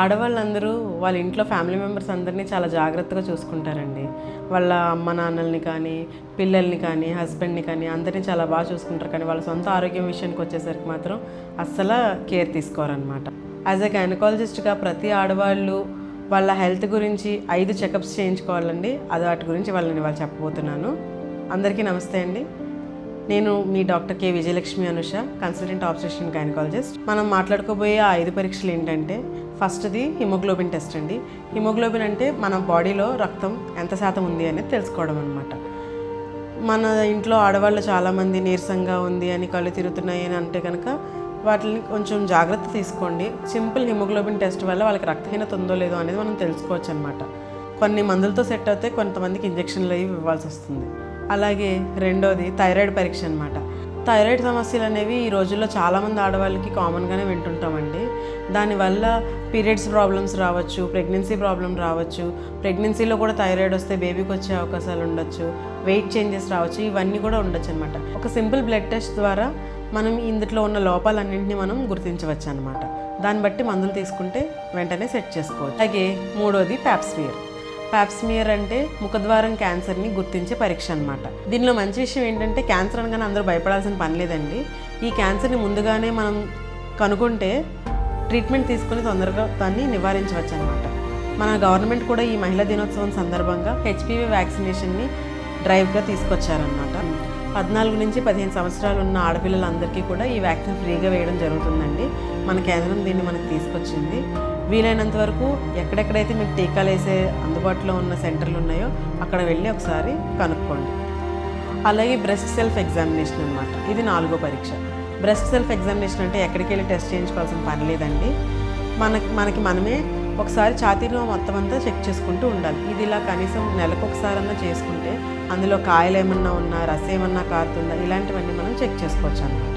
ఆడవాళ్ళందరూ వాళ్ళ ఇంట్లో ఫ్యామిలీ మెంబర్స్ అందరినీ చాలా జాగ్రత్తగా చూసుకుంటారండి. వాళ్ళ అమ్మ నాన్నల్ని కానీ, పిల్లల్ని కానీ, హస్బెండ్ని కానీ అందరినీ చాలా బాగా చూసుకుంటారు. కానీ వాళ్ళ సొంత ఆరోగ్యం విషయానికి వచ్చేసరికి మాత్రం అస్సలు కేర్ తీసుకోరనమాట. యాజ్ ఎ గైనకాలజిస్ట్గా ప్రతి ఆడవాళ్ళు వాళ్ళ హెల్త్ గురించి 5 చెకప్స్ చేయించుకోవాలండి. అది వాటి గురించి వాళ్ళు చెప్పబోతున్నాను. అందరికీ నమస్తే అండి. నేను మీ doctor K Vijayalakshmi Anusha, consultant obstetrician gynaecologist. మనం మాట్లాడుకోబోయే ఆ 5 పరీక్షలు ఏంటంటే, ఫస్ట్ది హిమోగ్లోబిన్ టెస్ట్ అండి. హిమోగ్లోబిన్ అంటే మన బాడీలో రక్తం ఎంత శాతం ఉంది అనేది తెలుసుకోవడం అనమాట. మన ఇంట్లో ఆడవాళ్ళు చాలామంది నీరసంగా ఉంది అని, కళ్ళు తిరుగుతున్నాయి అని అంటే కనుక వాటిని కొంచెం జాగ్రత్త తీసుకోండి. సింపుల్ హిమోగ్లోబిన్ టెస్ట్ వల్ల వాళ్ళకి రక్తహీనత ఉందో లేదో అనేది మనం తెలుసుకోవచ్చు అనమాట. కొన్ని మందులతో సెట్ అవుతే, కొంతమందికి ఇంజక్షన్లు అవి ఇవ్వాల్సి వస్తుంది. అలాగే రెండోది థైరాయిడ్ పరీక్ష అనమాట. థైరాయిడ్ సమస్యలు అనేవి ఈ రోజుల్లో చాలామంది ఆడవాళ్ళకి కామన్గానే వింటుంటామండి. దానివల్ల పీరియడ్స్ ప్రాబ్లమ్స్ రావచ్చు, ప్రెగ్నెన్సీ ప్రాబ్లం రావచ్చు, ప్రెగ్నెన్సీలో కూడా థైరాయిడ్ వస్తే బేబీకి వచ్చే అవకాశాలు ఉండొచ్చు, వెయిట్ చేంజెస్ రావచ్చు, ఇవన్నీ కూడా ఉండొచ్చు అనమాట. ఒక సింపుల్ బ్లడ్ టెస్ట్ ద్వారా మనం ఇందులో ఉన్న లోపాలన్నింటినీ మనం గుర్తించవచ్చు అనమాట. దాన్ని బట్టి మందులు తీసుకుంటే వెంటనే సెట్ చేసుకోవచ్చు. అలాగే మూడోది ప్యాప్స్మియర్. ప్యాప్స్మియర్ అంటే ముఖద్వారం క్యాన్సర్ని గుర్తించే పరీక్ష అనమాట. దీనిలో మంచి విషయం ఏంటంటే, క్యాన్సర్ అనగానే అందరూ భయపడాల్సిన పని లేదండి. ఈ క్యాన్సర్ని ముందుగానే మనం కనుక్కుంటే ట్రీట్మెంట్ తీసుకుని తొందరగా దాన్ని నివారించవచ్చు అనమాట. మన గవర్నమెంట్ కూడా ఈ మహిళా దినోత్సవం సందర్భంగా హెచ్పివి వ్యాక్సినేషన్ని డ్రైవ్గా తీసుకొచ్చారనమాట. 14 నుంచి 15 సంవత్సరాలు ఉన్న ఆడపిల్లలందరికీ కూడా ఈ వ్యాక్సిన్ ఫ్రీగా వేయడం జరుగుతుందండి. మన కేంద్రం దీన్ని మనకు తీసుకొచ్చింది. వీలైనంత వరకు ఎక్కడెక్కడైతే మీకు టీకాలు వేసే అందుబాటులో ఉన్న సెంటర్లు ఉన్నాయో అక్కడ వెళ్ళి ఒకసారి కనుక్కోండి. అలాగే బ్రెస్ట్ సెల్ఫ్ ఎగ్జామినేషన్ అనమాట. ఇది 4వ పరీక్ష. బ్రెస్ట్ సెల్ఫ్ ఎగ్జామినేషన్ అంటే ఎక్కడికి వెళ్ళి టెస్ట్ చేయించుకోవాల్సిన పని లేదండి. మనకి మనమే ఒకసారి ఛాతీలో మొత్తం అంతా చెక్ చేసుకుంటూ ఉండాలి. ఇది ఇలా కనీసం నెలకు ఒకసారన్నా చేసుకుంటే అందులో కాయలు ఏమన్నా ఉన్నా, రసం ఏమన్నా కారుతుందా, ఇలాంటివన్నీ మనం చెక్ చేసుకోవచ్చు అనమాట.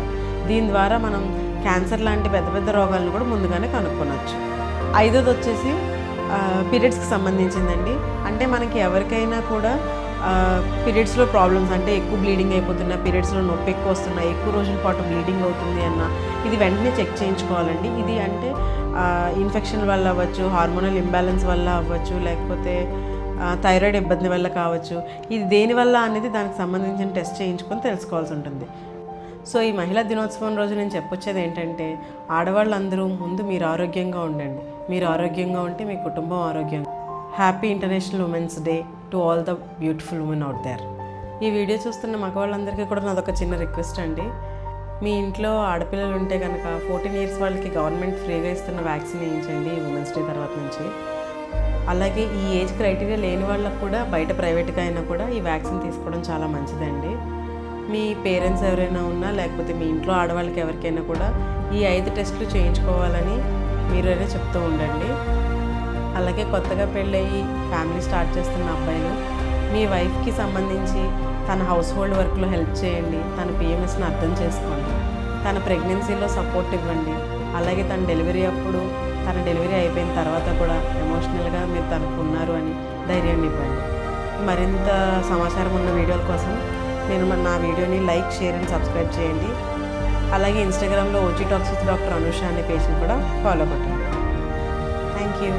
దీని ద్వారా మనం క్యాన్సర్ లాంటి పెద్ద పెద్ద రోగాలను కూడా ముందుగానే కనుక్కొనవచ్చు. 5వది వచ్చేసి పీరియడ్స్కి సంబంధించిందండి. అంటే మనకి ఎవరికైనా కూడా పీరియడ్స్లో ప్రాబ్లమ్స్ అంటే ఎక్కువ బ్లీడింగ్ అయిపోతున్నా, పీరియడ్స్లో నొప్పి ఎక్కువ వస్తున్నా, ఎక్కువ రోజుల పాటు బ్లీడింగ్ అవుతుంది అన్న, ఇది వెంటనే చెక్ చేయించుకోవాలండి. ఇది అంటే ఇన్ఫెక్షన్ వల్ల అవ్వచ్చు, హార్మోనల్ ఇంబ్యాలెన్స్ వల్ల అవ్వచ్చు, లేకపోతే థైరాయిడ్ ఇబ్బంది వల్ల కావచ్చు. ఇది దేనివల్ల అనేది దానికి సంబంధించిన టెస్ట్ చేయించుకొని తెలుసుకోవాల్సి ఉంటుంది. సో ఈ మహిళా దినోత్సవం రోజు నేను చెప్పొచ్చేది ఏంటంటే, ఆడవాళ్ళందరూ ముందు మీరు ఆరోగ్యంగా ఉండండి. మీరు ఆరోగ్యంగా ఉంటే మీ కుటుంబం ఆరోగ్యంగా. Happy international women's day to all the beautiful women out there. ఈ వీడియో చూస్తున్న మగవాళ్ళందరికీ కూడా నాదొక చిన్న రిక్వెస్ట్ అండి. మీ ఇంట్లో ఆడపిల్లలు ఉంటే కనుక 14 ఇయర్స్ వాళ్ళకి గవర్నమెంట్ ఫ్రీగా ఇస్తున్న వ్యాక్సిన్ వేయించండి ఉమెన్స్ డే తర్వాత నుంచి. అలాగే ఈ ఏజ్ క్రైటీరియా లేని వాళ్ళకు కూడా బయట ప్రైవేట్గా అయినా కూడా ఈ వ్యాక్సిన్ తీసుకోవడం చాలా మంచిదండి. మీ పేరెంట్స్ ఎవరైనా ఉన్నా, లేకపోతే మీ ఇంట్లో ఆడవాళ్ళకి ఎవరికైనా కూడా ఈ 5 టెస్టులు చేయించుకోవాలని మీరైనా చెప్తూ ఉండండి. అలాగే కొత్తగా పెళ్ళయి ఫ్యామిలీ స్టార్ట్ చేస్తున్న అబ్బాయిలు, మీ వైఫ్కి సంబంధించి తన హౌస్ హోల్డ్ వర్క్లో హెల్ప్ చేయండి. తన పిఎంఎస్ని అర్థం చేసుకోండి. తన ప్రెగ్నెన్సీలో సపోర్ట్ ఇవ్వండి. అలాగే తన డెలివరీ అప్పుడు, తన డెలివరీ అయిపోయిన తర్వాత కూడా ఎమోషనల్గా మీరు తనకు ఉన్నారు అని ధైర్యాన్ని ఇవ్వండి. మరింత సమాచారం ఉన్న వీడియోల కోసం నా వీడియోని లైక్, షేర్ అండ్ సబ్స్క్రైబ్ చేయండి. అలాగే ఇన్స్టాగ్రామ్లో OG Talks with Dr. Anusha అనే పేజ్ని కూడా ఫాలో కొట్టండి. Thank you.